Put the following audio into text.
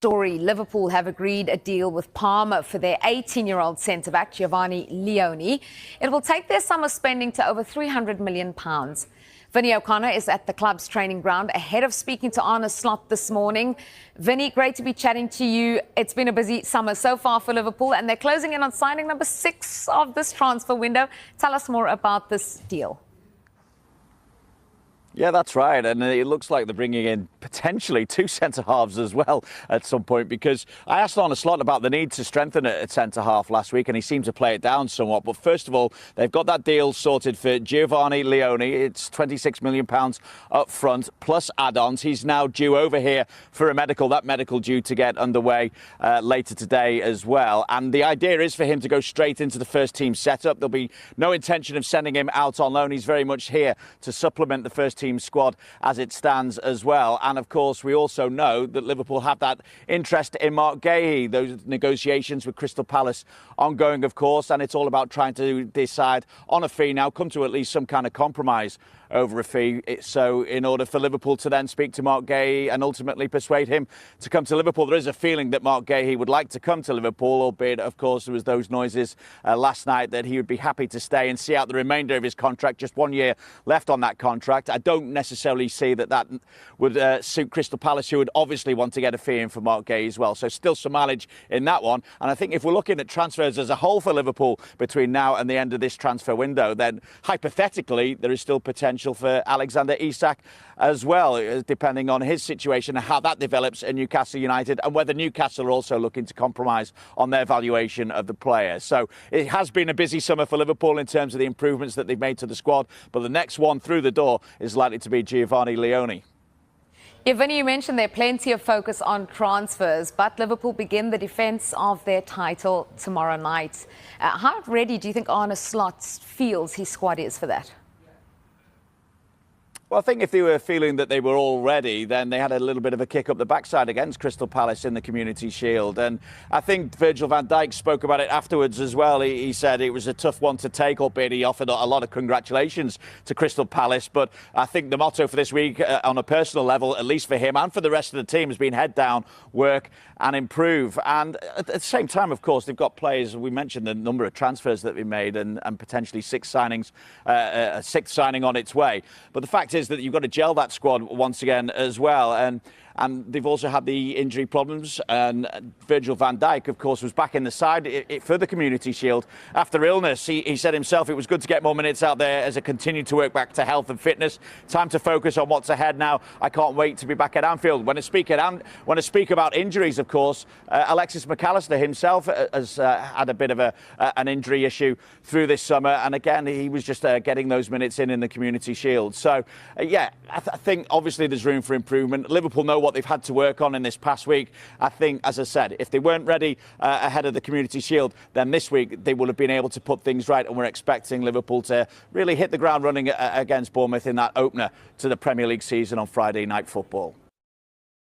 story. Liverpool have agreed a deal with Parma for their 18-year-old centre-back, Giovanni Leoni. It will take their summer spending to over £300 million. Vinny O'Connor is at the club's training ground ahead of speaking to Arne Slot this morning. Vinny, great to be chatting to you. It's been a busy summer so far for Liverpool, and they're closing in on signing number 6 of this transfer window. Tell us more about this deal. Yeah, that's right. And it looks like they're bringing in potentially 2 centre-halves as well at some point, because I asked Arne Slot about the need to strengthen at centre-half last week, and he seemed to play it down somewhat. But first of all, they've got that deal sorted for Giovanni Leoni. It's £26 million up front, plus add-ons. He's now due over here for a medical, that medical due to get underway later today as well. And the idea is for him to go straight into the first-team setup. There'll be no intention of sending him out on loan. He's very much here to supplement the first-team squad as it stands as well. And of course, we also know that Liverpool have that interest in Marc Guéhi. Those negotiations with Crystal Palace ongoing, of course, and it's all about trying to decide on a fee now, come to at least some kind of compromise over a fee. So in order for Liverpool to then speak to Marc Guéhi and ultimately persuade him to come to Liverpool, there is a feeling that Marc Guéhi would like to come to Liverpool, albeit, of course, there was those noises last night that he would be happy to stay and see out the remainder of his contract. Just 1 year left on that contract. I don't necessarily see that would suit Crystal Palace, who would obviously want to get a fee in for Marc Guéhi as well. So still some mileage in that one. And I think if we're looking at transfers as a whole for Liverpool between now and the end of this transfer window, then hypothetically there is still potential for Alexander Isak as well, depending on his situation and how that develops at Newcastle United, and whether Newcastle are also looking to compromise on their valuation of the player. So it has been a busy summer for Liverpool in terms of the improvements that they've made to the squad, but the next one through the door is likely to be Giovanni Leoni. Yeah, Vinny, you mentioned there plenty of focus on transfers, but Liverpool begin the defence of their title tomorrow night. How ready do you think Arne Slot feels his squad is for that? Well, I think if they were feeling that they were all ready, then they had a little bit of a kick up the backside against Crystal Palace in the Community Shield. And I think Virgil van Dijk spoke about it afterwards as well. He said it was a tough one to take, albeit he offered a lot of congratulations to Crystal Palace. But I think the motto for this week, on a personal level, at least for him and for the rest of the team, has been head down, work and improve. And at the same time, of course, they've got players. We mentioned the number of transfers that we made and potentially 6 signings, a 6th signing on its way. But the fact is that you've got to gel that squad once again as well. And they've also had the injury problems. And Virgil van Dijk, of course, was back in the side for the Community Shield after illness. He said himself it was good to get more minutes out there as it continued to work back to health and fitness. Time to focus on what's ahead now. I can't wait to be back at Anfield. When I speak about injuries, of course, Alexis McAllister himself has had a bit of an injury issue through this summer. And again, he was just getting those minutes in the Community Shield. So, yeah, I think obviously there's room for improvement. Liverpool know what they've had to work on in this past week. I think, as I said, if they weren't ready ahead of the Community Shield, then this week they would have been able to put things right, and we're expecting Liverpool to really hit the ground running against Bournemouth in that opener to the Premier League season on Friday Night Football.